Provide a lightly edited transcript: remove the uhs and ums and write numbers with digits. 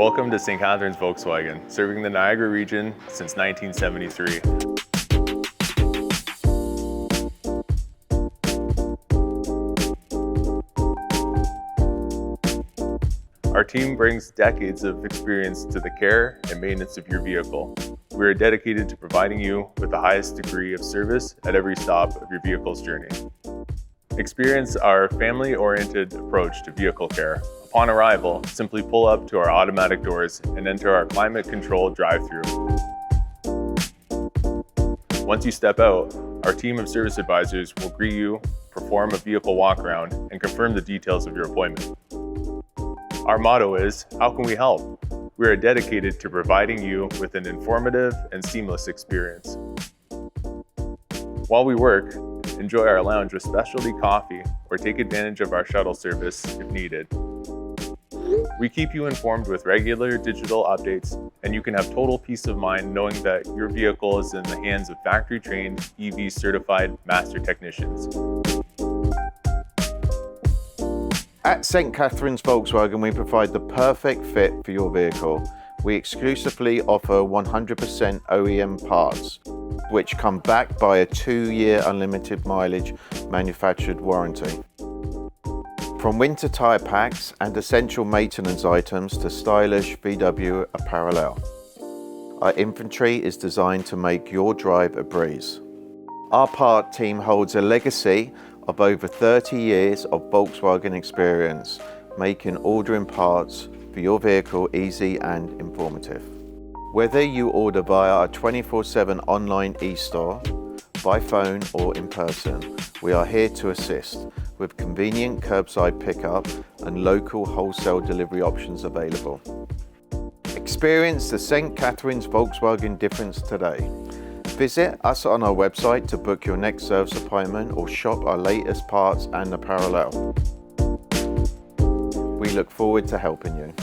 Welcome to St. Catharines Volkswagen, serving the Niagara region since 1973. Our team brings decades of experience to the care and maintenance of your vehicle. We are dedicated to providing you with the highest degree of service at every stop of your vehicle's journey. Experience our family-oriented approach to vehicle care. Upon arrival, simply pull up to our automatic doors and enter our climate-controlled drive-thru. Once you step out, our team of service advisors will greet you, perform a vehicle walk-around, and confirm the details of your appointment. Our motto is, how can we help? We are dedicated to providing you with an informative and seamless experience. While we work, enjoy our lounge with specialty coffee or take advantage of our shuttle service if needed. We keep you informed with regular digital updates, and you can have total peace of mind knowing that your vehicle is in the hands of factory-trained, EV-certified master technicians. At St. Catharines Volkswagen, we provide the perfect fit for your vehicle. We exclusively offer 100% OEM parts, which come backed by a 2-year unlimited mileage manufactured warranty. From winter tyre packs and essential maintenance items to stylish VW apparel, our inventory is designed to make your drive a breeze. Our part team holds a legacy of over 30 years of Volkswagen experience, making ordering parts for your vehicle easy and informative. Whether you order via our 24/7 online e-store, by phone or in person, we are here to assist with convenient curbside pickup and local wholesale delivery options available. Experience the St. Catharines Volkswagen difference today. Visit us on our website to book your next service appointment or shop our latest parts and apparel. We look forward to helping you.